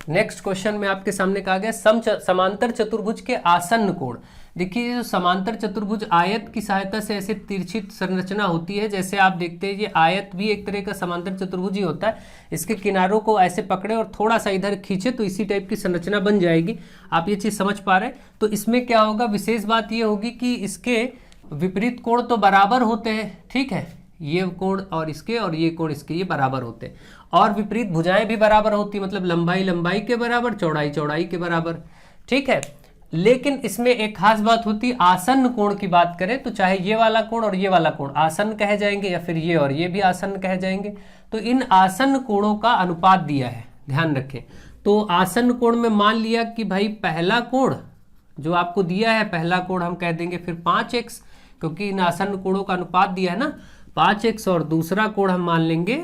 नेक्स्ट क्वेश्चन में आपके सामने कहा गया समांतर चतुर्भुज के आसन्न कोण। देखिए जो समांतर चतुर्भुज आयत की सहायता से ऐसे तिरछी संरचना होती है, जैसे आप देखते हैं ये आयत भी एक तरह का समांतर चतुर्भुज ही होता है। इसके किनारों को ऐसे पकड़े और थोड़ा सा इधर खींचे तो इसी टाइप की संरचना बन जाएगी। आप ये चीज समझ पा रहे हैं। तो इसमें क्या होगा, विशेष बात ये होगी कि इसके विपरीत कोण तो बराबर होते हैं, ठीक है। ये कोण और ये कोण इसके ये बराबर होते हैं, और विपरीत भुजाएं भी बराबर होती, मतलब लंबाई लंबाई के बराबर, चौड़ाई चौड़ाई के बराबर, ठीक है। लेकिन इसमें एक खास बात होती है, आसन्न कोण की बात करें तो चाहे ये वाला कोण और ये वाला कोण आसन्न कहे जाएंगे, या फिर ये और ये भी आसन्न कहे जाएंगे। तो इन आसन्न कोणों का अनुपात दिया है, ध्यान रखें। तो आसन्न कोण में मान लिया कि भाई पहला कोण जो आपको दिया है, पहला कोण हम कह देंगे फिर 5x, क्योंकि इन आसन्न कोणों का अनुपात दिया है ना 5x, और दूसरा कोण हम मान लेंगे,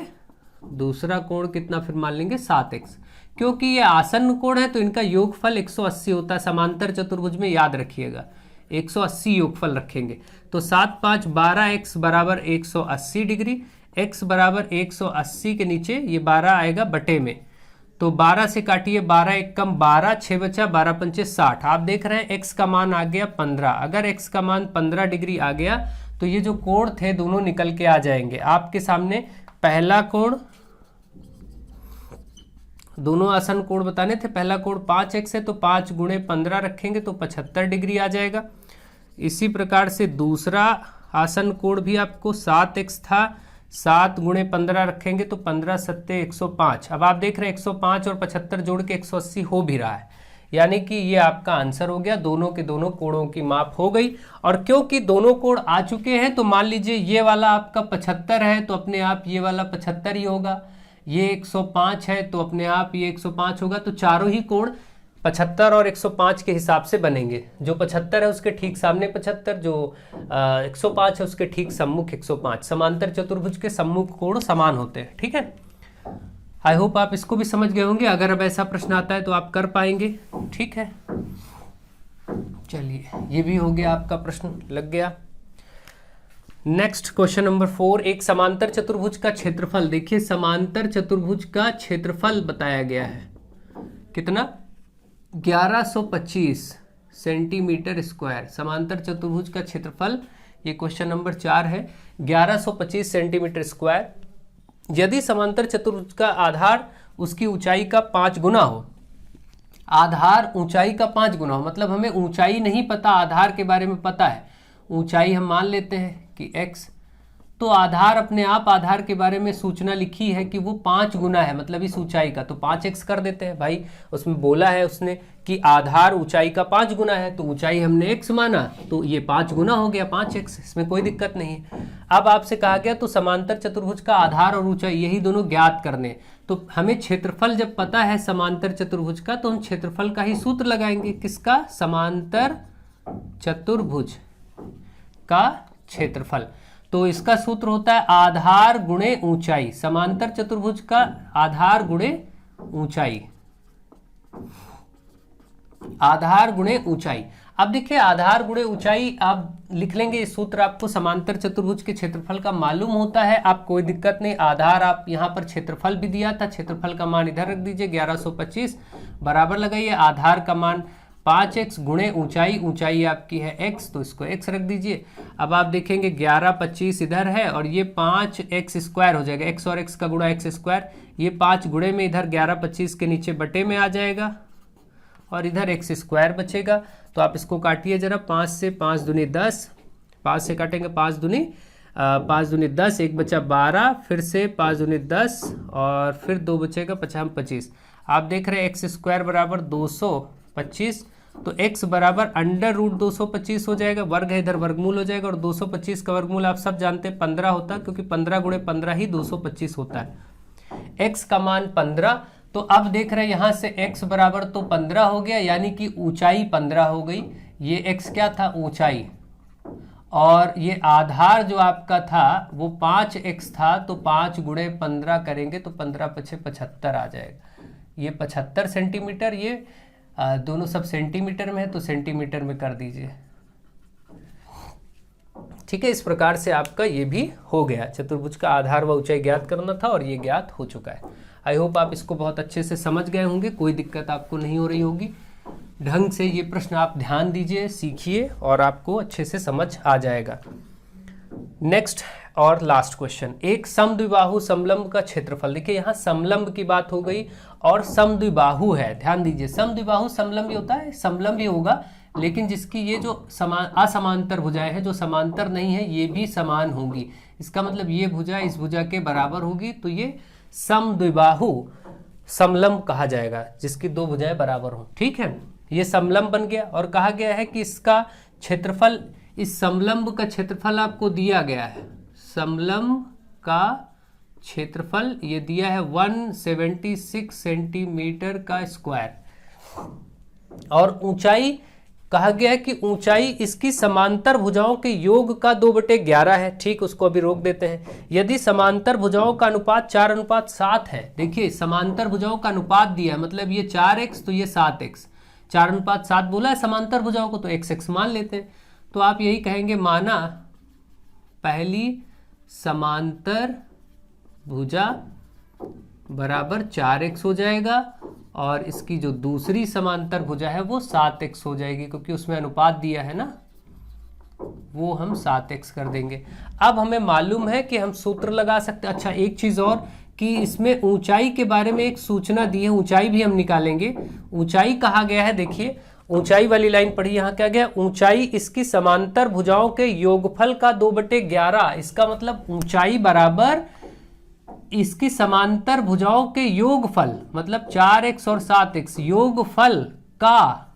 दूसरा कोण कितना फिर मान लेंगे 7x। क्योंकि ये आसन्न कोण है तो इनका योगफल 180 होता है, समांतर चतुर्भुज में याद रखिएगा 180 योगफल रखेंगे। तो 7 5 12x बराबर 180 डिग्री, x बराबर 180 के नीचे ये 12 आएगा बटे में, तो 12 से काटिए, 12 एक कम 12, 6 बचा, 12 पंचे 60। आप देख रहे हैं x का मान आ गया 15। अगर x का मान 15 डिग्री आ गया तो ये जो कोण थे दोनों निकल के आ जाएंगे आपके सामने। पहला कोण, दोनों आसन कोण बताने थे, पहला कोण 5x है तो 5 गुणे 15 रखेंगे तो 75 डिग्री आ जाएगा। इसी प्रकार से दूसरा आसन कोण भी आपको 7x था, 7 गुणे 15 रखेंगे तो 15 सत्ते 105। अब आप देख रहे हैं 105 और 75 जोड़ के 180 हो भी रहा है, यानी कि ये आपका आंसर हो गया। दोनों के दोनों कोणों की माप हो गई, और क्योंकि दोनों कोण आ चुके हैं तो मान लीजिए ये वाला आपका 75 है तो अपने आप ये वाला 75 ही होगा, ये 105 है तो अपने आप ये 105 होगा। तो चारों ही कोण 75 और 105 के हिसाब से बनेंगे। जो 75 है उसके ठीक सामने 75, जो 105 है उसके ठीक सम्मुख 105। समांतर चतुर्भुज के सम्मुख कोण समान होते हैं, ठीक है। आई होप आप इसको भी समझ गए होंगे। अगर अब ऐसा प्रश्न आता है तो आप कर पाएंगे, ठीक है। चलिए, ये भी हो गया, आपका प्रश्न लग गया। नेक्स्ट क्वेश्चन नंबर 4, एक समांतर चतुर्भुज का क्षेत्रफल। देखिए, समांतर चतुर्भुज का क्षेत्रफल बताया गया है कितना, 1125 सेंटीमीटर स्क्वायर। समांतर चतुर्भुज का क्षेत्रफल, ये क्वेश्चन नंबर 4 है, 1125 सेंटीमीटर स्क्वायर। यदि समांतर चतुर्भुज का आधार उसकी ऊंचाई का 5 गुना हो, आधार ऊंचाई का 5 गुना हो, मतलब हमें ऊंचाई नहीं पता, आधार के बारे में पता है, ऊंचाई हम मान लेते हैं कि x, तो आधार अपने आप आधार के बारे में सूचना लिखी है कि वो 5 गुना है, मतलब इस ऊंचाई का, तो 5x कर देते हैं भाई। उसमें बोला है उसने कि आधार ऊंचाई का 5 गुना है, तो ऊंचाई हमने x माना तो ये 5 गुना हो गया 5x, इसमें कोई दिक्कत नहीं है। अब आपसे कहा गया तो समांतर चतुर्भुज का आधार और ऊंचाई यही दोनों ज्ञात करने, तो हमें क्षेत्रफल जब पता है समांतर चतुर्भुज का तो हम क्षेत्रफल का ही सूत्र लगाएंगे। किसका, समांतर चतुर्भुज का क्षेत्रफल। तो इसका सूत्र होता है आधार गुणे ऊंचाई, समांतर चतुर्भुज का आधार गुणे ऊंचाई, आधार गुणे ऊंचाई। अब देखिए, आधार गुणे ऊंचाई आप लिख लेंगे, इस सूत्र आपको समांतर चतुर्भुज के क्षेत्रफल का मालूम होता है, आप कोई दिक्कत नहीं। आधार आप यहाँ पर क्षेत्रफल भी दिया था, क्षेत्रफल का मान इधर रख दीजिए 1125, बराबर लगाइए आधार का मान 5x गुणे ऊंचाई, ऊंचाई आपकी है x, तो इसको x रख दीजिए। अब आप देखेंगे 1125 इधर है और ये 5x स्क्वायर हो जाएगा, x और x का गुणा x स्क्वायर, ये 5 गुणे में इधर 1125 के नीचे बटे में आ जाएगा और इधर x स्क्वायर बचेगा। तो आप इसको काटिए जरा, 5 से 5 दूनी 10, 5 से काटेंगे 5 दूनी 10, एक बचा 12, फिर से 5 दूनी 10 और फिर 2 बचेगा 25। आप देख रहे हैं x स्क्वायर बराबर 225, तो x बराबर अंडर रूट 225 हो जाएगा, वर्ग है इधर वर्गमूल हो जाएगा, और 225 का वर्गमूल आप सब जानते हैं 15 होता है, क्योंकि 15 गुणे 15 ही 225 होता है। x का मान 15, तो अब देख रहे हैं यहाँ से x बराबर तो 15 हो गया, यानी कि ऊंचाई 15 हो गई। ये x क्या था, ऊंचाई, और ये आधार जो आपका था वो 5x था, तो 5 गुणे 15 करेंगे तो 15 पछे 75 आ जाएगा। ये 75 सेंटीमीटर, ये दोनों सब सेंटीमीटर में है तो सेंटीमीटर में कर दीजिए, ठीक है। इस प्रकार से आपका ये भी हो गया, चतुर्भुज का आधार व ऊंचाई ज्ञात करना था और ये ज्ञात हो चुका है। आई होप आप इसको बहुत अच्छे से समझ गए होंगे, कोई दिक्कत आपको नहीं हो रही होगी। ढंग से ये प्रश्न आप ध्यान दीजिए, सीखिए और आपको अच्छे से समझ आ जाएगा। नेक्स्ट और लास्ट क्वेश्चन, एक समद्विबाहु समलंब का क्षेत्रफल। देखिए, यहाँ समलंब की बात हो गई और समद्विबाहु है, ध्यान दीजिए। समद्विबाहु समलंब होता है, समलंब ही होगा, लेकिन जिसकी ये जो असमांतर भुजाएं हैं, जो समांतर नहीं है, ये भी समान होंगी। इसका मतलब ये भुजा इस भुजा के बराबर होगी, तो ये समद्विबाहु समलंब कहा जाएगा, जिसकी दो भुजाएं बराबर हों, ठीक है। ये समलंब बन गया और कहा गया है कि इसका क्षेत्रफल, इस समलंब का क्षेत्रफल आपको दिया गया है, समलंब का क्षेत्रफल ये दिया है 176 सेंटीमीटर का स्क्वायर। और ऊंचाई कहा गया है कि ऊंचाई इसकी समांतर भुजाओं के योग का 2/11 है। ठीक, उसको अभी रोक देते हैं। यदि समांतर भुजाओं का अनुपात 4:7 है, देखिए समांतर भुजाओं का अनुपात दिया है, मतलब ये 4x तो ये 7x, 4:7 बोला है समांतर भुजाओं को, तो x मान लेते हैं। तो आप यही कहेंगे, माना पहली समांतर भुजा बराबर 4x हो जाएगा और इसकी जो दूसरी समांतर भुजा है वो 7x हो जाएगी, क्योंकि उसमें अनुपात दिया है ना, वो हम 7x कर देंगे। अब हमें मालूम है कि हम सूत्र लगा सकते हैं। अच्छा, एक चीज और कि इसमें ऊंचाई के बारे में एक सूचना दी है, ऊंचाई भी हम निकालेंगे। ऊंचाई कहा गया है, देखिए ऊंचाई वाली लाइन पढ़ी, यहां क्या गया, ऊंचाई इसकी समांतर भुजाओं के योगफल का 2/11। इसका मतलब ऊंचाई बराबर इसकी समांतर भुजाओं के योगफल, मतलब 4x और 7x योगफल का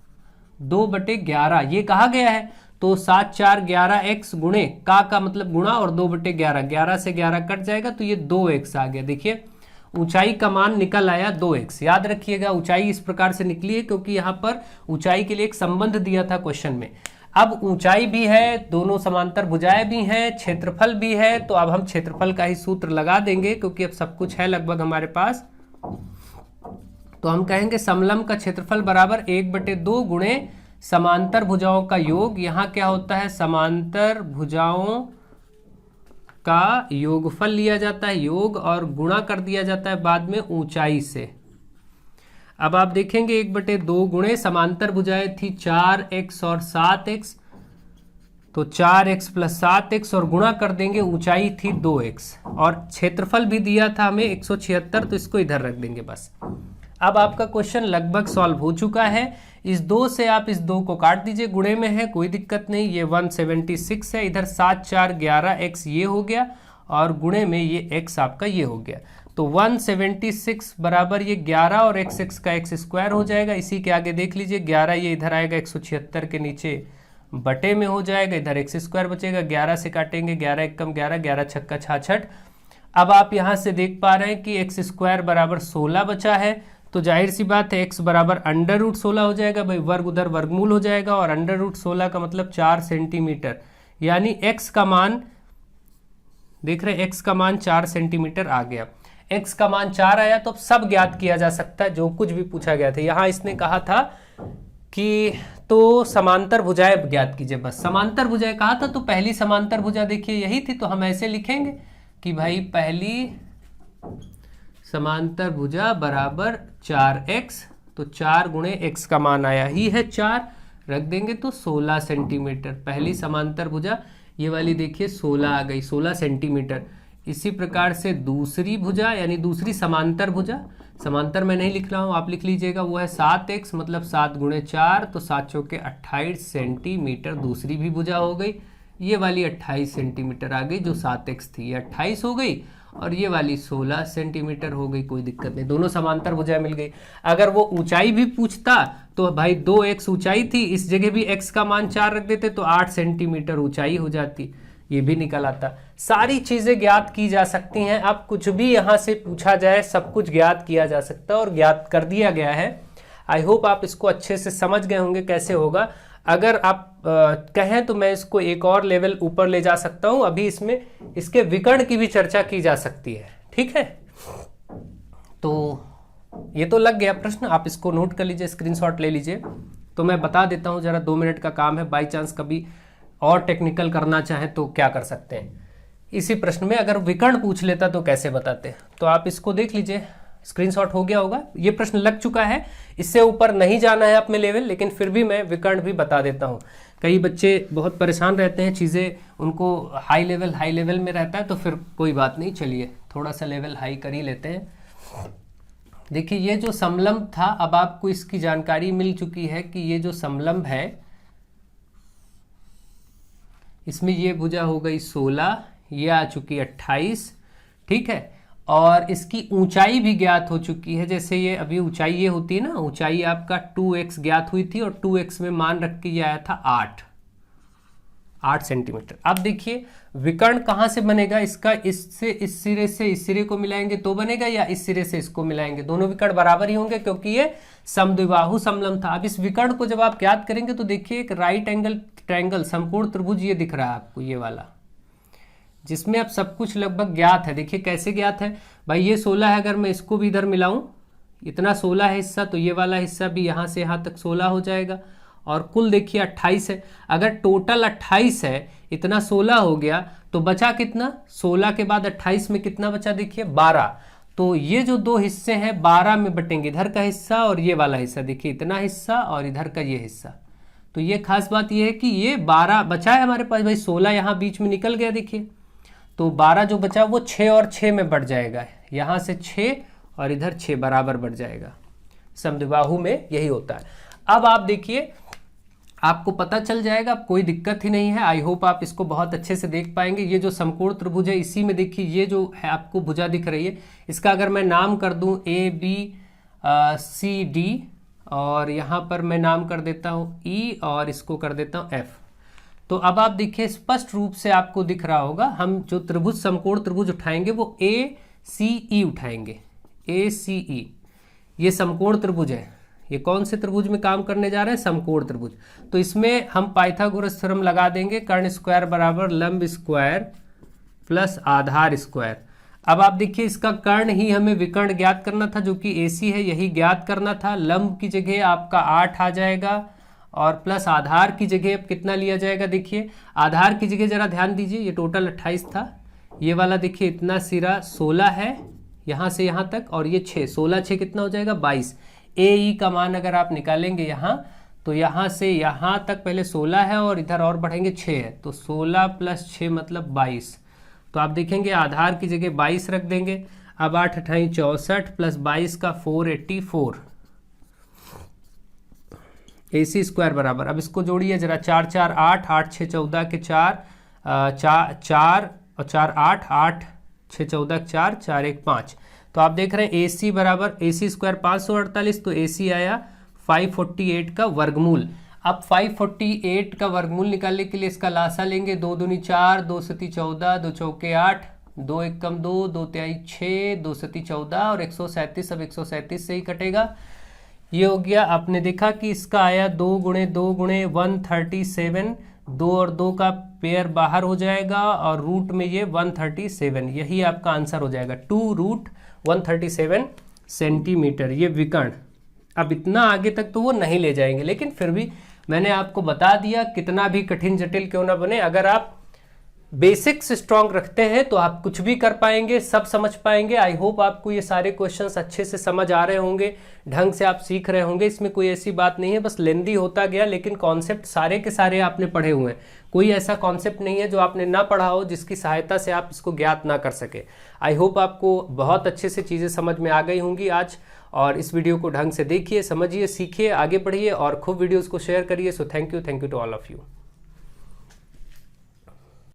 2/11 ये कहा गया है। तो 7 4 11x गुणे का मतलब गुणा और 2/11, 11 से 11 कट जाएगा तो ये 2x आ गया। देखिए ऊंचाई का मान निकल आया 2x। याद रखिएगा ऊंचाई इस प्रकार से निकली है क्योंकि यहां पर ऊंचाई के लिए एक संबंध दिया था क्वेश्चन में। अब ऊंचाई भी है, दोनों समांतर भुजाएं भी हैं, क्षेत्रफल भी है, तो अब हम क्षेत्रफल का ही सूत्र लगा देंगे क्योंकि अब सब कुछ है लगभग हमारे पास। तो हम कहेंगे समलंब का क्षेत्रफल बराबर 1/2 गुणे समांतर भुजाओं का योग। यहां क्या होता है, समांतर भुजाओं का योगफल लिया जाता है, योग, और गुणा कर दिया जाता है बाद में ऊंचाई से। अब आप देखेंगे 1/2 गुणे समांतर भुजाएं थी 4x और 7x, तो 4x + 7x और गुणा कर देंगे, ऊंचाई थी 2x और क्षेत्रफल भी दिया था हमें 176, तो इसको इधर रख देंगे बस। अब आपका क्वेश्चन लगभग सॉल्व हो चुका है। इस 2 से आप इस 2 को काट दीजिए, गुणे में है कोई दिक्कत नहीं, ये 176 है, इधर 7 4 11x ये हो गया और गुणे में ये x आपका ये हो गया। तो 176 बराबर ये 11 और x का x² हो जाएगा। इसी के आगे देख लीजिए 11 ये इधर आएगा 176 के नीचे बटे में हो जाएगा, इधर x² बचेगा, 11 से काटेंगे, 11 × 1 11, 11 × 6 66। अब आप यहाँ से देख पा रहे हैं कि x² बराबर 16 बचा है, तो जाहिर सी बात है x बराबर √16 हो जाएगा। भाई वर्ग उधर वर्गमूल हो जाएगा और √16 का मतलब 4 सेंटीमीटर, यानी x का मान देख रहे हैं, x का मान 4 सेंटीमीटर आ गया। x का मान 4 आया तो अब सब ज्ञात किया जा सकता है जो कुछ भी पूछा गया था। यहाँ इसने कहा था कि तो समांतर भुजाएं ज्ञात कीजिए, बस समांतर भुजाएं कहा था, तो पहली समांतर भुजा देखिए यही थी, तो हम ऐसे लिखेंगे कि भाई पहली समांतर भुजा बराबर 4x, तो 4 गुणे x का मान आया ही है 4, रख देंगे तो 16 सेंटीमीटर। पहली समांतर भुजा ये वाली देखिए 16 आ गई, 16 सेंटीमीटर। इसी प्रकार से दूसरी भुजा यानी दूसरी समांतर भुजा, समांतर मैं नहीं लिख रहा हूँ आप लिख लीजिएगा, वो है 7x, मतलब 7 गुणे 4, तो 7 चौके 28 सेंटीमीटर दूसरी भी भुजा हो गई। ये वाली 28 सेंटीमीटर आ गई जो 7x थी, ये 28 हो गई और ये वाली 16 सेंटीमीटर हो गई, कोई दिक्कत नहीं, दोनों समांतर भुजाएं मिल गई। अगर वो ऊंचाई भी पूछता तो भाई 2x ऊंचाई थी, इस जगह भी x का मान 4 रख देते तो 8 सेंटीमीटर ऊंचाई हो जाती, ये भी निकल आता। सारी चीजें ज्ञात की जा सकती हैं। अब कुछ भी यहाँ से पूछा जाए सब कुछ ज्ञात किया जा सकता है और ज्ञात कर दिया गया है। आई होप आप इसको अच्छे से समझ गए होंगे कैसे होगा। अगर आप कहें तो मैं इसको एक और लेवल ऊपर ले जा सकता हूं, अभी इसमें इसके विकर्ण की भी चर्चा की जा सकती है, ठीक है। तो ये तो लग गया प्रश्न, आप इसको नोट कर लीजिए, स्क्रीनशॉट ले लीजिए। तो मैं बता देता हूं, जरा 2 मिनट का काम है, बाई चांस कभी और टेक्निकल करना चाहें तो क्या कर सकते हैं। इसी प्रश्न में अगर विकर्ण पूछ लेता तो कैसे बताते, तो आप इसको देख लीजिए, स्क्रीनशॉट हो गया होगा। ये प्रश्न लग चुका है, इससे ऊपर नहीं जाना है आप में लेवल, लेकिन फिर भी मैं विकर्ण भी बता देता हूँ। कई बच्चे बहुत परेशान रहते हैं, चीज़ें उनको हाई लेवल में रहता है, तो फिर कोई बात नहीं, चलिए थोड़ा सा लेवल हाई कर ही लेते हैं। देखिए ये जो समलंब था, अब आपको इसकी जानकारी मिल चुकी है कि ये जो समलंब है इसमें ये भुजा हो गई 16, ये आ चुकी 28, ठीक है। और इसकी ऊंचाई भी ज्ञात हो चुकी है। जैसे ये अभी ऊंचाई ये होती है ना, ऊंचाई आपका 2x ज्ञात हुई थी और 2x में मान रख के ये आया था 8 सेंटीमीटर। अब देखिए विकर्ण कहाँ से बनेगा इसका, इससे इस सिरे से इस सिरे को मिलाएंगे तो बनेगा, या इस सिरे से इसको मिलाएंगे, दोनों विकर्ण बराबर ही होंगे क्योंकि ये समद्विबाहु समलंब था। अब इस विकर्ण को जब आप ज्ञात करेंगे तो देखिए एक राइट एंगल ट्रायंगल समकोण त्रिभुज ये दिख रहा है आपको, ये वाला, जिसमें अब सब कुछ लगभग ज्ञात है। देखिए कैसे ज्ञात है भाई, ये 16 है, अगर मैं इसको भी इधर मिलाऊं, इतना 16 है हिस्सा, तो ये वाला हिस्सा भी यहाँ से यहाँ तक 16 हो जाएगा, और कुल देखिए 28 है। अगर टोटल 28 है, इतना 16 हो गया, तो बचा कितना, 16 के बाद 28 में कितना बचा, देखिए 12। तो ये जो दो हिस्से हैं 12 में बटेंगे, इधर का हिस्सा और ये वाला हिस्सा, देखिए इतना हिस्सा और इधर का ये हिस्सा। तो ये खास बात ये है कि ये 12 बचा है हमारे पास भाई, 16 यहाँ बीच में निकल गया देखिए, तो 12 जो बचा वो 6 और 6 में बढ़ जाएगा, यहाँ से 6 और इधर 6 बराबर बढ़ जाएगा। समद्विबाहु में यही होता है। अब आप देखिए आपको पता चल जाएगा, कोई दिक्कत ही नहीं है। आई होप आप इसको बहुत अच्छे से देख पाएंगे। ये जो समकोण त्रिभुज है, इसी में देखिए ये जो है आपको भुजा दिख रही है, इसका अगर मैं नाम कर दूं ABCD, और यहाँ पर मैं नाम कर देता हूँ E, और इसको कर देता हूँ F। तो अब आप देखिए स्पष्ट रूप से आपको दिख रहा होगा, हम जो त्रिभुज समकोण त्रिभुज उठाएंगे वो ACE उठाएंगे। ACE ये समकोण त्रिभुज है। ये कौन से त्रिभुज में काम करने जा रहे हैं, समकोण त्रिभुज। तो इसमें हम पाइथागोरस थ्योरम लगा देंगे, कर्ण स्क्वायर बराबर लंब स्क्वायर प्लस आधार स्क्वायर। अब आप देखिए इसका कर्ण ही हमें विकर्ण ज्ञात करना था, जो कि AC है, यही ज्ञात करना था। लंब की जगह आपका 8 आ जाएगा, और प्लस आधार की जगह अब कितना लिया जाएगा, देखिए आधार की जगह जरा ध्यान दीजिए, ये टोटल 28 था, ये वाला देखिए इतना सिरा 16 है यहाँ से यहाँ तक, और ये 6, 16 6 कितना हो जाएगा 22। AE का मान अगर आप निकालेंगे यहाँ, तो यहाँ से यहाँ तक पहले 16 है और इधर और बढ़ेंगे 6 है, तो 16 प्लस 6 मतलब 22। तो आप देखेंगे आधार की जगह 22 रख देंगे। अब 8 अठाई 64 प्लस 22 का 484 AC स्क्वायर बराबर, अब इसको जोड़िए जरा, 4 4 8, 8 6 14 के 4, 4 और 4 8, 8 6 14 4, 4 1 5। तो आप देख रहे हैं AC बराबर AC स्क्वायर 548, तो AC आया 548 का वर्गमूल। अब 548 का वर्गमूल निकालने के लिए इसका लासा लेंगे, 2 दूनी 4, 2 सती 14, 2 चौके 8, 2 एक कम 2, 2 तिहाई 6, 2 सती 14 और 137। अब 137 से ही कटेगा, ये हो गया। आपने देखा कि इसका आया 2 गुणे 2 गुणे 137, 2 और 2 का पेयर बाहर हो जाएगा, और रूट में ये 137, यही आपका आंसर हो जाएगा, 2√137 सेंटीमीटर, ये विकर्ण। अब इतना आगे तक तो वो नहीं ले जाएंगे, लेकिन फिर भी मैंने आपको बता दिया, कितना भी कठिन जटिल क्यों ना बने, अगर आप बेसिक्स स्ट्रांग रखते हैं तो आप कुछ भी कर पाएंगे, सब समझ पाएंगे। आई होप आपको ये सारे क्वेश्चंस अच्छे से समझ आ रहे होंगे, ढंग से आप सीख रहे होंगे। इसमें कोई ऐसी बात नहीं है, बस लेंदी होता गया, लेकिन कॉन्सेप्ट सारे के सारे आपने पढ़े हुए हैं। कोई ऐसा कॉन्सेप्ट नहीं है जो आपने ना पढ़ा हो, जिसकी सहायता से आप इसको ज्ञात ना कर सके। आई होप आपको बहुत अच्छे से चीज़ें समझ में आ गई होंगी आज, और इस वीडियो को ढंग से देखिए, समझिए, सीखिए, आगे बढ़िए, और खूब वीडियोज़ को शेयर करिए। So thank you to all of you.